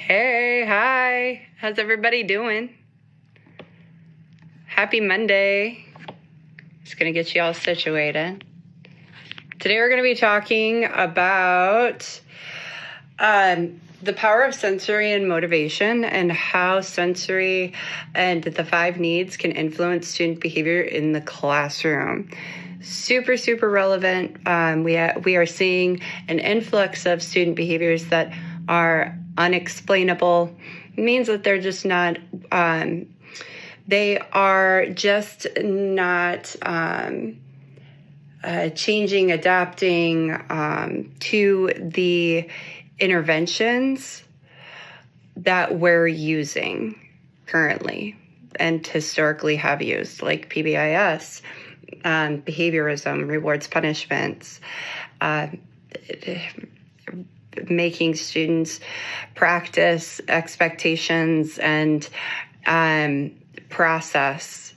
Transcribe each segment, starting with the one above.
Hey, hi. How's everybody doing? Happy Monday. Just going to get you all situated. Today we're going to be talking about the power of sensory and motivation and how sensory and the 5 needs can influence student behavior in the classroom. Super, super relevant. We are seeing an influx of student behaviors that are unexplainable. It means that they're just not, they are just not changing, adapting to the interventions that we're using currently and historically have used, like PBIS, behaviorism, rewards, punishments, making students practice expectations and process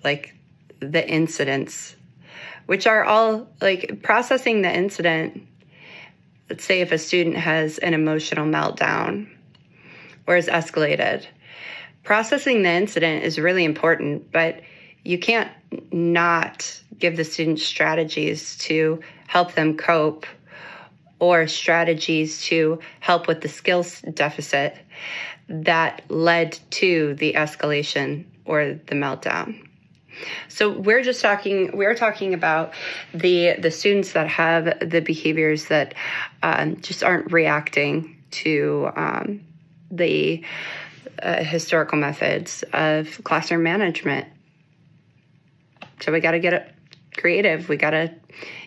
like the incidents, which are all like processing the incident. Let's say if a student has an emotional meltdown or is escalated, processing the incident is really important, but you can't not give the student strategies to help them cope or strategies to help with the skills deficit that led to the escalation or the meltdown. So we're talking about the students that have the behaviors that just aren't reacting to the historical methods of classroom management. So we got to get creative. We got to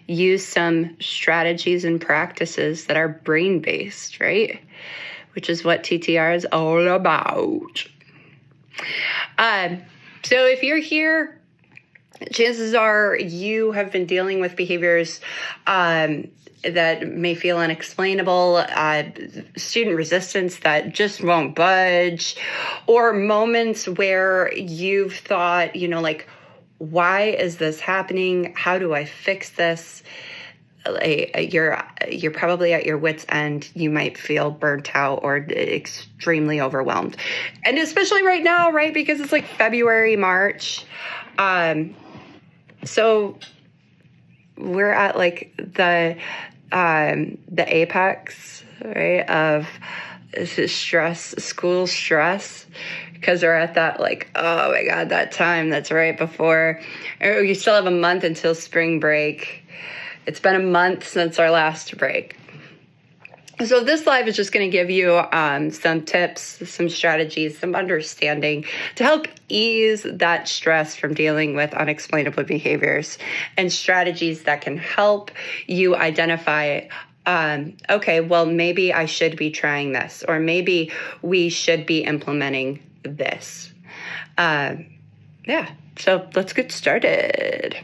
use some strategies and practices that are brain-based, right? Which is what TTR is all about. So if you're here, chances are you have been dealing with behaviors that may feel unexplainable, student resistance that just won't budge, or moments where you've thought, like, why is this happening? How do I fix this? You're probably at your wit's end. You might feel burnt out or extremely overwhelmed. And especially right now, right? Because it's like February, March. So we're at like the apex, right, of school stress. Because we're at that, like, oh my God, that time that's right before. You still have a month until spring break. It's been a month since our last break. So this live is just going to give you some tips, some strategies, some understanding to help ease that stress from dealing with unexplainable behaviors and strategies that can help you identify okay, well, maybe I should be trying this, or maybe we should be implementing this. So let's get started.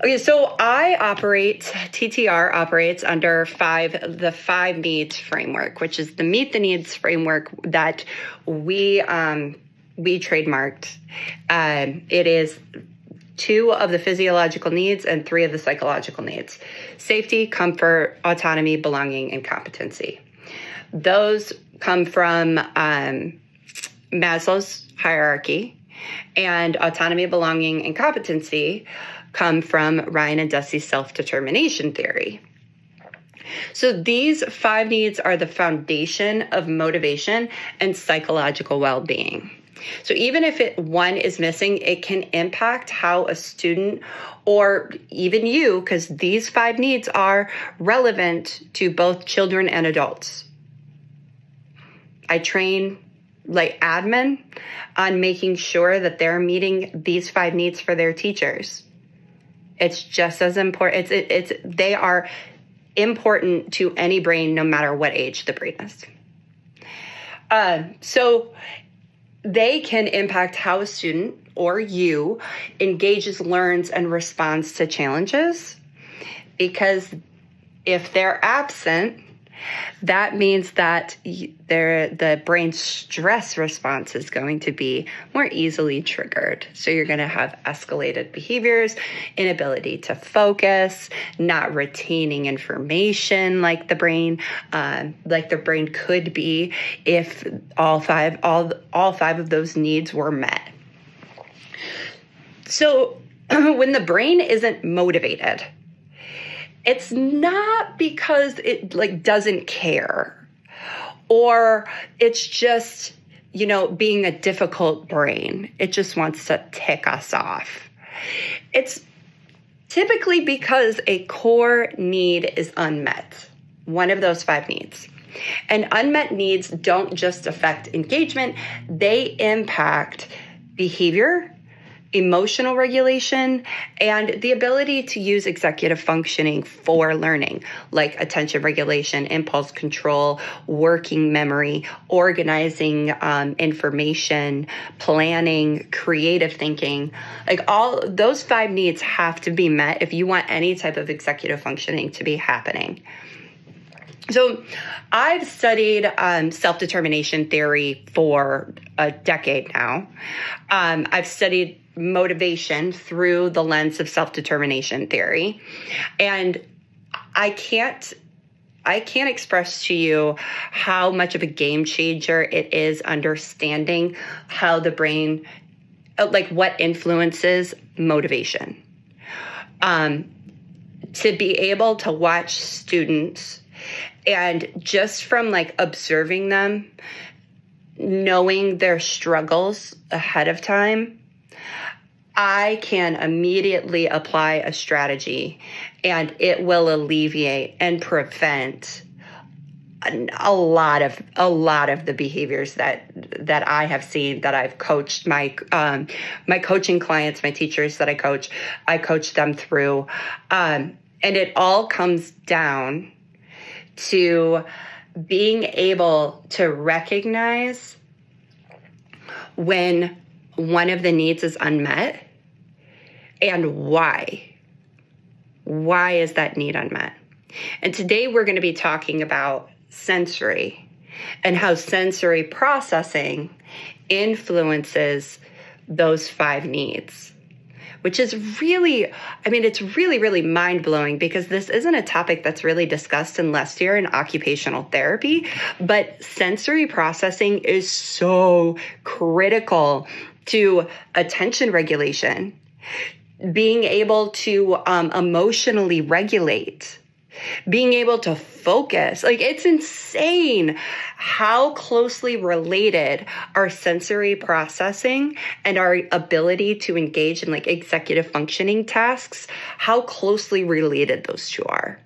Okay, so TTR operates under the 5 needs framework, which is the meet the needs framework that we trademarked. It is 2 of the physiological needs and 3 of the psychological needs: safety, comfort, autonomy, belonging, and competency. Those come from Maslow's hierarchy, and autonomy, belonging, and competency come from Ryan and Dusty's self-determination theory. So these 5 needs are the foundation of motivation and psychological well-being. So even if one is missing, it can impact how a student, or even you, because these 5 needs are relevant to both children and adults. I train like admin on making sure that they're meeting these 5 needs for their teachers. It's just as important. They are important to any brain, no matter what age the brain is. So they can impact how a student or you engages, learns, and responds to challenges. Because if they're absent, that means that the brain's stress response is going to be more easily triggered. So you're going to have escalated behaviors, inability to focus, not retaining information like the brain could be if all five of those needs were met. So when the brain isn't motivated, it's not because it doesn't care, or it's just, being a difficult brain. It just wants to tick us off. It's typically because a core need is unmet, one of those 5 needs. And unmet needs don't just affect engagement, they impact behavior, emotional regulation, and the ability to use executive functioning for learning, like attention regulation, impulse control, working memory, organizing information, planning, creative thinking. Like all those 5 needs have to be met if you want any type of executive functioning to be happening. So I've studied self-determination theory for a decade now. I've studied motivation through the lens of self-determination theory. And I can't express to you how much of a game changer it is understanding how the brain, what influences motivation. To be able to watch students and just from observing them, knowing their struggles ahead of time, I can immediately apply a strategy and it will alleviate and prevent a lot of the behaviors that I have seen, that I've coached my coaching clients, my teachers that I coach them through. And it all comes down to being able to recognize when one of the needs is unmet and why. Why is that need unmet? And today we're going to be talking about sensory and how sensory processing influences those 5 needs, which is really, it's really, really mind-blowing because this isn't a topic that's really discussed unless you're in occupational therapy, but sensory processing is so critical to attention regulation, being able to emotionally regulate, being able to focus. It's insane how closely related our sensory processing and our ability to engage in executive functioning tasks, how closely related those two are.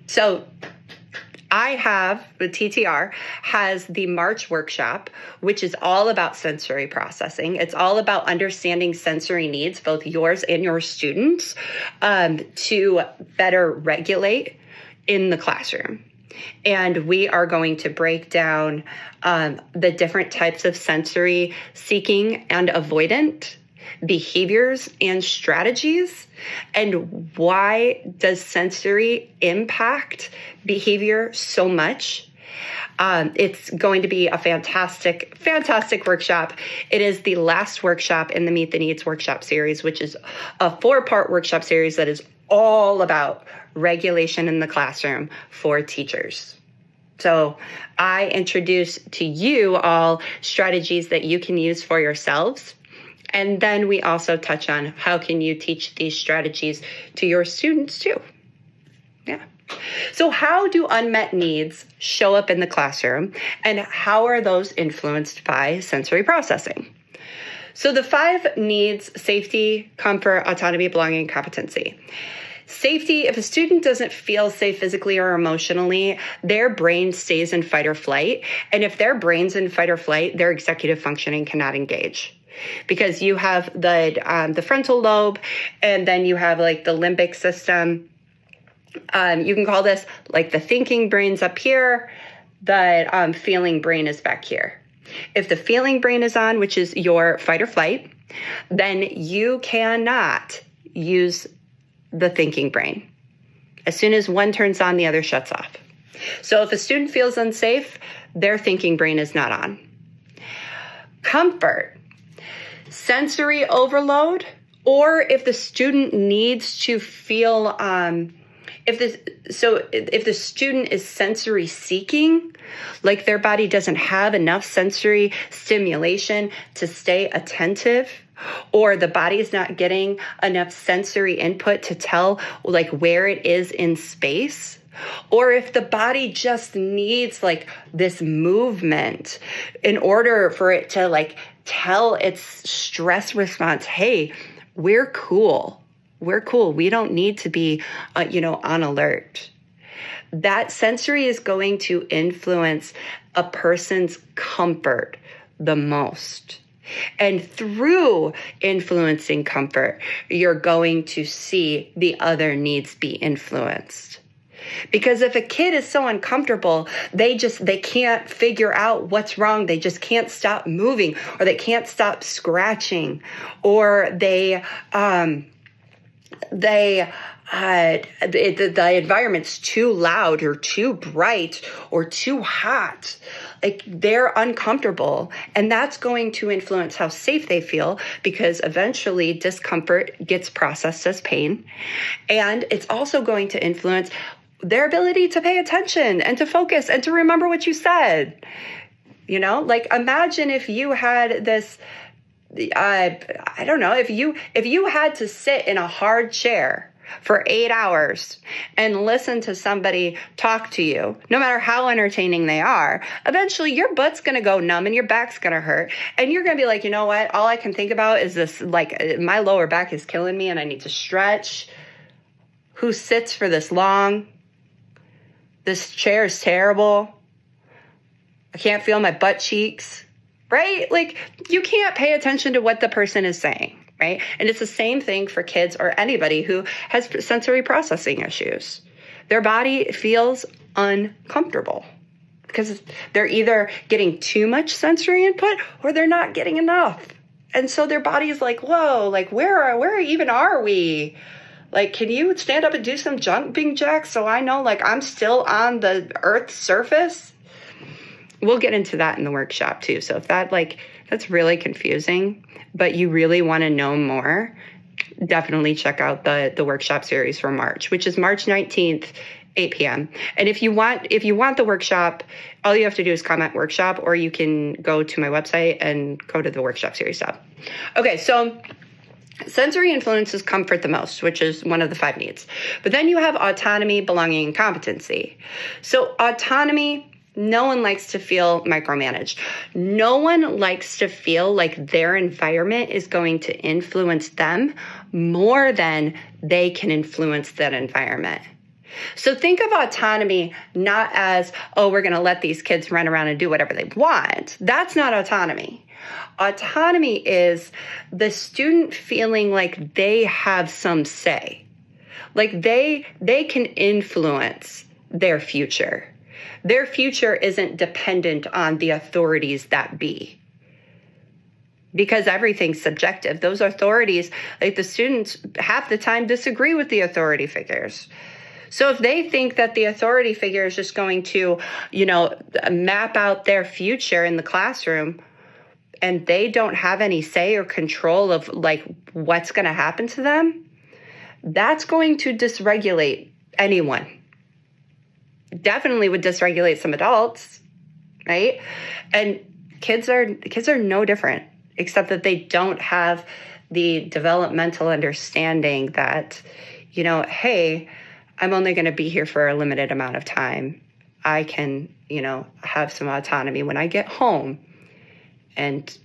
So the TTR has the March workshop, which is all about sensory processing. It's all about understanding sensory needs, both yours and your students, to better regulate in the classroom. And we are going to break down the different types of sensory seeking and avoidant behaviors and strategies, and why does sensory impact behavior so much. It's going to be a fantastic workshop. It is the last workshop in the Meet the Needs workshop series, which is a 4-part workshop series that is all about regulation in the classroom for teachers. So I introduce to you all strategies that you can use for yourselves. And then we also touch on how can you teach these strategies to your students too. Yeah. So how do unmet needs show up in the classroom, and how are those influenced by sensory processing? So the 5 needs: safety, comfort, autonomy, belonging, competency. Safety: if a student doesn't feel safe physically or emotionally, their brain stays in fight or flight. And if their brain's in fight or flight, their executive functioning cannot engage. Because you have the frontal lobe, and then you have the limbic system. You can call this the thinking brain's up here, the feeling brain is back here. If the feeling brain is on, which is your fight or flight, then you cannot use the thinking brain. As soon as one turns on, the other shuts off. So if a student feels unsafe, their thinking brain is not on. Comfort, sensory overload, or if the student needs to feel, if the student is sensory seeking, like their body doesn't have enough sensory stimulation to stay attentive, or the body is not getting enough sensory input to tell like where it is in space, or if the body just needs like this movement in order for it to like tell its stress response, hey, we're cool. We're cool. We don't need to be, on alert. That sensory is going to influence a person's comfort the most. And through influencing comfort, you're going to see the other needs be influenced. Because if a kid is so uncomfortable, they can't figure out what's wrong. They just can't stop moving, or they can't stop scratching, or the environment's too loud or too bright or too hot. Like they're uncomfortable, and that's going to influence how safe they feel, because eventually discomfort gets processed as pain. And it's also going to influence their ability to pay attention and to focus and to remember what you said. Like imagine if you had this, I don't know, if you had to sit in a hard chair for 8 hours and listen to somebody talk to you, no matter how entertaining they are, eventually your butt's going to go numb and your back's going to hurt. And you're going to be like, you know what? All I can think about is this, like my lower back is killing me and I need to stretch. Who sits for this long? This chair is terrible. I can't feel my butt cheeks, right? Like you can't pay attention to what the person is saying, right? And it's the same thing for kids or anybody who has sensory processing issues. Their body feels uncomfortable because they're either getting too much sensory input or they're not getting enough. And so their body is like, whoa, like where even are we? Like, can you stand up and do some jumping jacks so I know, like, I'm still on the Earth's surface? We'll get into that in the workshop, too. So if that's really confusing, but you really want to know more, definitely check out the workshop series for March, which is March 19th, 8 p.m. And if you want the workshop, all you have to do is comment workshop, or you can go to my website and go to the workshop series tab. Okay, so sensory influences comfort the most, which is one of the 5 needs. But then you have autonomy, belonging, and competency. So autonomy, no one likes to feel micromanaged. No one likes to feel like their environment is going to influence them more than they can influence that environment. So think of autonomy not as, oh, we're going to let these kids run around and do whatever they want. That's not autonomy. Autonomy is the student feeling like they have some say, like they can influence their future. Their future isn't dependent on the authorities that be, because everything's subjective. Those authorities, like the students half the time disagree with the authority figures. So if they think that the authority figure is just going to, map out their future in the classroom, and they don't have any say or control of like what's going to happen to them, that's going to dysregulate anyone. Definitely would dysregulate some adults, right? And kids are no different, except that they don't have the developmental understanding that, hey, I'm only going to be here for a limited amount of time. I can, have some autonomy when I get home. And,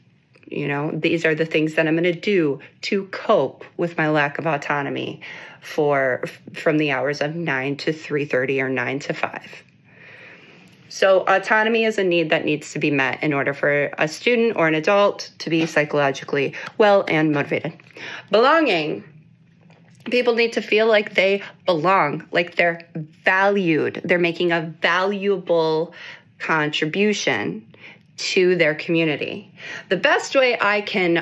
these are the things that I'm going to do to cope with my lack of autonomy from the hours of 9 to 3:30 or 9 to 5. So autonomy is a need that needs to be met in order for a student or an adult to be psychologically well and motivated. Belonging. People need to feel like they belong, like they're valued. They're making a valuable contribution to their community. The best way I can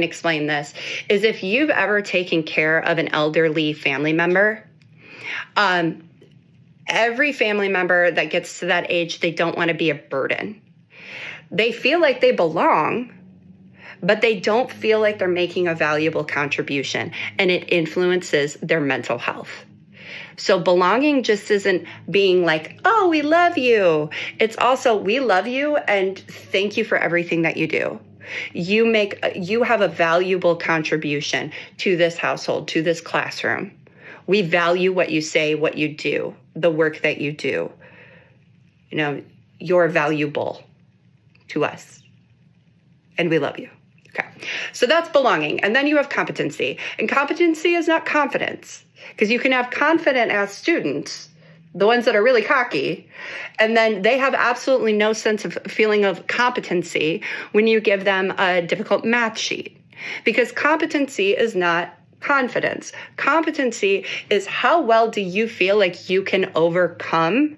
explain this is if you've ever taken care of an elderly family member Every family member that gets to that age, they don't want to be a burden. They feel like they belong, but they don't feel like they're making a valuable contribution, and it influences their mental health. So belonging just isn't being like, oh, we love you. It's also, we love you and thank you for everything that you do. You have a valuable contribution to this household, to this classroom. We value what you say, what you do, the work that you do. You're valuable to us, and we love you. Okay, so that's belonging. And then you have competency. And competency is not confidence, because you can have confident-ass students, the ones that are really cocky, and then they have absolutely no sense of feeling of competency when you give them a difficult math sheet, because competency is not confidence. Competency is how well do you feel like you can overcome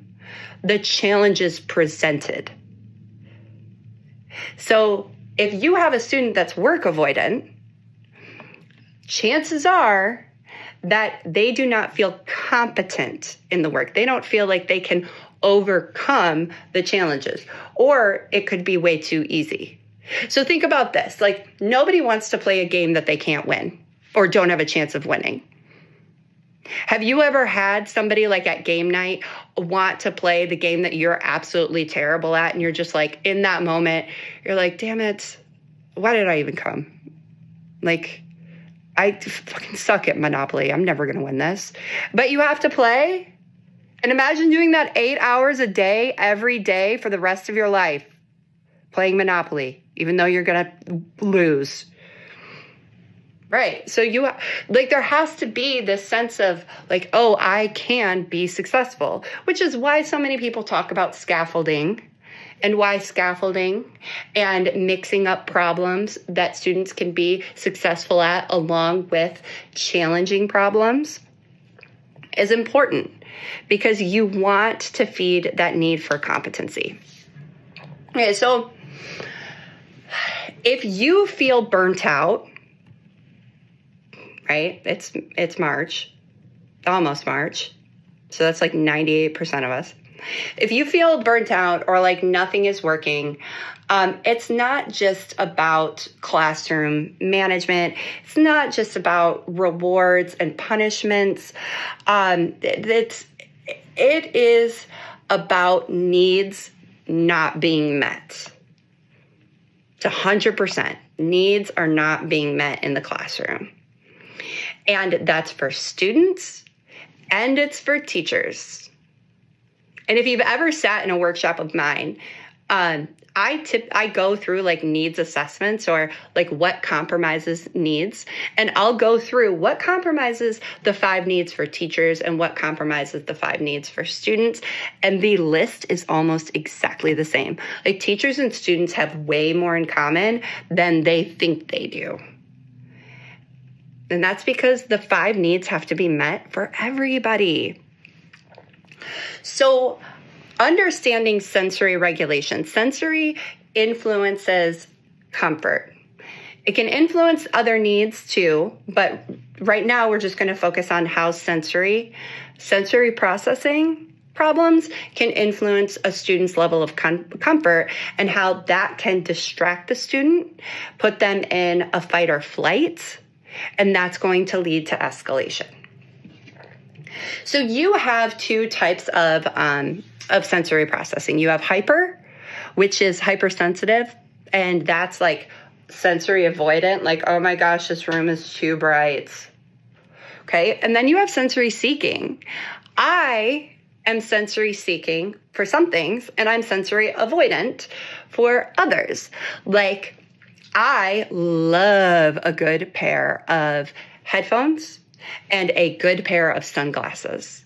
the challenges presented. So if you have a student that's work avoidant, chances are that they do not feel competent in the work. They don't feel like they can overcome the challenges, or it could be way too easy. So think about this, like nobody wants to play a game that they can't win or don't have a chance of winning. Have you ever had somebody like at game night want to play the game that you're absolutely terrible at, and you're just like, in that moment, you're like, damn it, why did I even come? Like, I fucking suck at Monopoly. I'm never going to win this. But you have to play? And imagine doing that 8 hours a day, every day for the rest of your life, playing Monopoly, even though you're going to lose. Right. So there has to be this sense of like, oh, I can be successful, which is why so many people talk about scaffolding, and why scaffolding and mixing up problems that students can be successful at along with challenging problems is important, because you want to feed that need for competency. Okay, so if you feel burnt out, right? It's March, almost March. So that's like 98% of us. If you feel burnt out or like nothing is working, it's not just about classroom management. It's not just about rewards and punishments. It is about needs not being met. It's 100%. Needs are not being met in the classroom. And that's for students, and it's for teachers. And if you've ever sat in a workshop of mine, I go through like needs assessments, or like what compromises needs. And I'll go through what compromises the 5 needs for teachers and what compromises the 5 needs for students. And the list is almost exactly the same. Like teachers and students have way more in common than they think they do. And that's because the 5 needs have to be met for everybody. So understanding sensory regulation. Sensory influences comfort. It can influence other needs too, but right now we're just going to focus on how sensory processing problems can influence a student's level of comfort, and how that can distract the student, put them in a fight or flight, and that's going to lead to escalation. So you have 2 types of sensory processing. You have hyper, which is hypersensitive, and that's like sensory avoidant, like, oh my gosh, this room is too bright. Okay, and then you have sensory seeking. I am sensory seeking for some things, and I'm sensory avoidant for others. Like, I love a good pair of headphones and a good pair of sunglasses.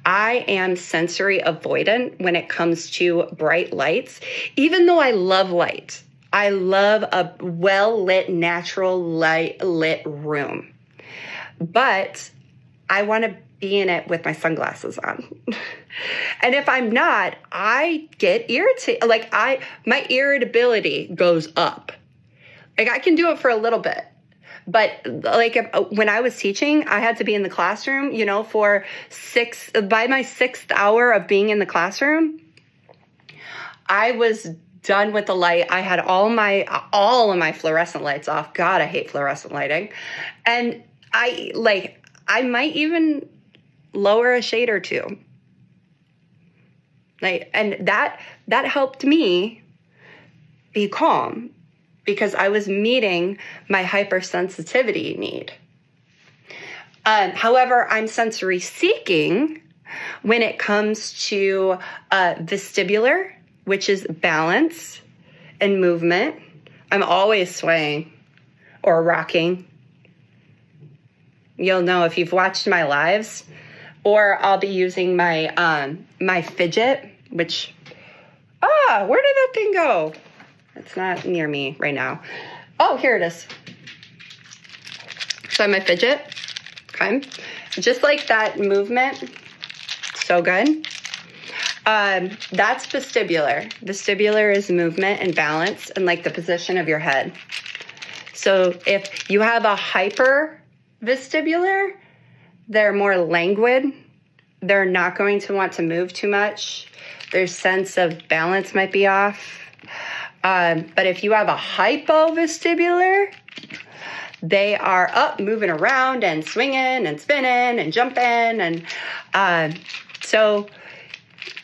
I am sensory avoidant when it comes to bright lights, even though I love light. I love a well-lit, natural light-lit room. But I want to be in it with my sunglasses on. And if I'm not, I get irritated. Like my irritability goes up. Like I can do it for a little bit, But like when I was teaching, I had to be in the classroom, for by my 6th hour of being in the classroom, I was done with the light. I had all of my fluorescent lights off. God, I hate fluorescent lighting. And I might even lower a shade or two. And that helped me be calm because I was meeting my hypersensitivity need. However, I'm sensory seeking when it comes to vestibular, which is balance and movement. I'm always swaying or rocking. You'll know if you've watched my lives. Or I'll be using my my fidget, which, where did that thing go? It's not near me right now. Oh, here it is. So my fidget, okay. Just like that movement, so good. That's vestibular. Vestibular is movement and balance and like the position of your head. So if you have a hyper vestibular, they're more languid. They're not going to want to move too much. Their sense of balance might be off. But if you have a hypovestibular, they are up, moving around and swinging and spinning and jumping. And so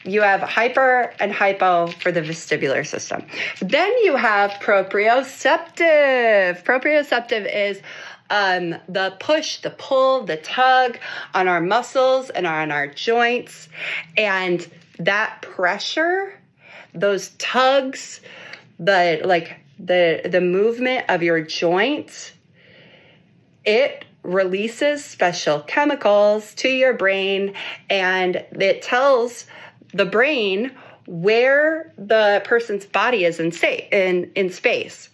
you have hyper and hypo for the vestibular system. Then you have proprioceptive. Proprioceptive is the push, the pull, the tug on our muscles and on our joints. And that pressure, those tugs, the movement of your joints, it releases special chemicals to your brain, and it tells the brain where the person's body is in space.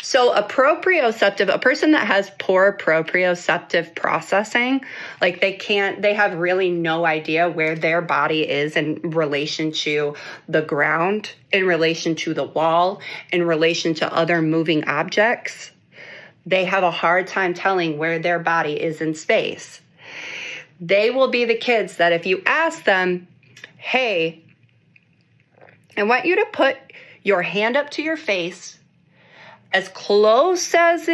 So a proprioceptive, a person that has poor proprioceptive processing, like they have really no idea where their body is in relation to the ground, in relation to the wall, in relation to other moving objects. They have a hard time telling where their body is in space. They will be the kids that if you ask them, hey, I want you to put your hand up to your face as close as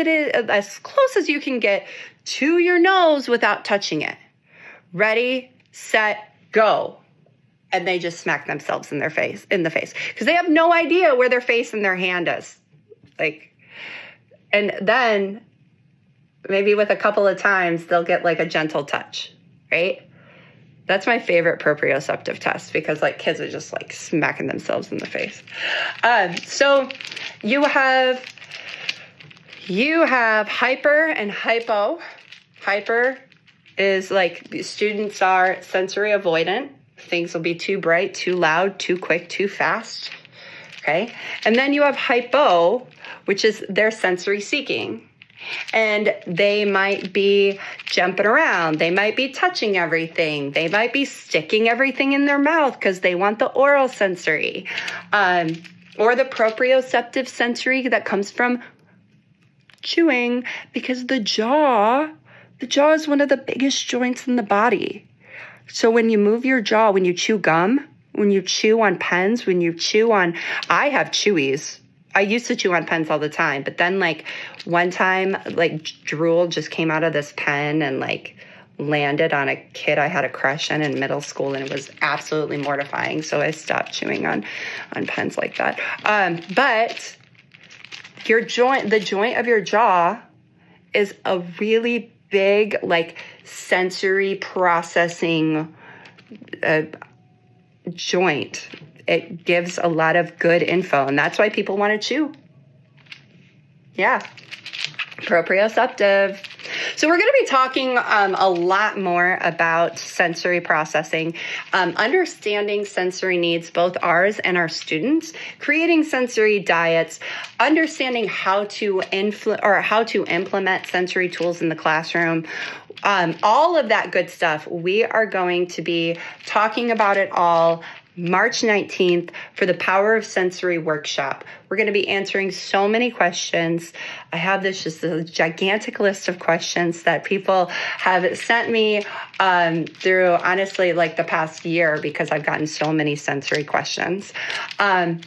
you can get to your nose without touching it. Ready, set, go. And they just smack themselves in the face because they have no idea where their face and their hand is. And then maybe with a couple of times, they'll get like a gentle touch, right? That's my favorite proprioceptive test because kids are just smacking themselves in the face. So you have hyper and hypo. Hyper is students are sensory avoidant. Things will be too bright, too loud, too quick, too fast. Okay. And then you have hypo, which is their sensory seeking. And they might be jumping around. They might be touching everything. They might be sticking everything in their mouth because they want the oral sensory. Or the proprioceptive sensory that comes from chewing, because the jaw is one of the biggest joints in the body. So when you move your jaw, when you chew gum, when you chew on pens, I have chewies. I used to chew on pens all the time, but then one time drool just came out of this pen and landed on a kid I had a crush on in middle school, and it was absolutely mortifying. So I stopped chewing on pens like that. But the joint of your jaw is a really big sensory processing joint. It gives a lot of good info, and that's why people want to chew. Yeah. Proprioceptive. So we're going to be talking a lot more about sensory processing, understanding sensory needs, both ours and our students, creating sensory diets, understanding how to implement sensory tools in the classroom. All of that good stuff. We are going to be talking about it all March 19th for the Power of Sensory workshop. We're going to be answering so many questions. I have this just a gigantic list of questions that people have sent me through, honestly, like the past year, because I've gotten so many sensory questions. And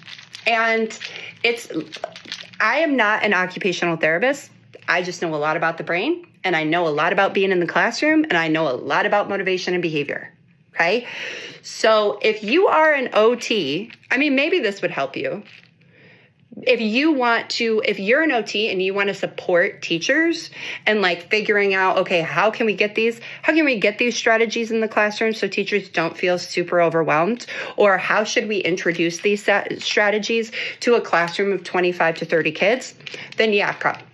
I am not an occupational therapist. I just know a lot about the brain, and I know a lot about being in the classroom, and I know a lot about motivation and behavior. Okay. So if you are an OT, I mean, maybe this would help you. If you're an OT and you want to support teachers and like figuring out, okay, how can we get these strategies in the classroom so teachers don't feel super overwhelmed? Or how should we introduce these strategies to a classroom of 25 to 30 kids? Then yeah, probably.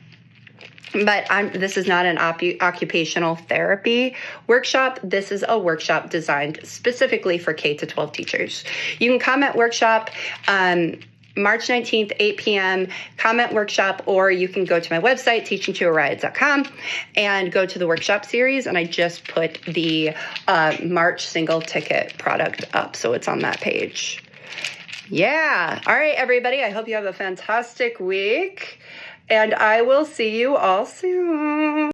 But this is not an occupational therapy workshop. This is a workshop designed specifically for K-12 teachers. You can come at workshop March 19th, 8 p.m., comment workshop, or you can go to my website, teachingtoariot.com, and go to the workshop series. And I just put the March single ticket product up, so it's on that page. Yeah. All right, everybody. I hope you have a fantastic week. And I will see you all soon.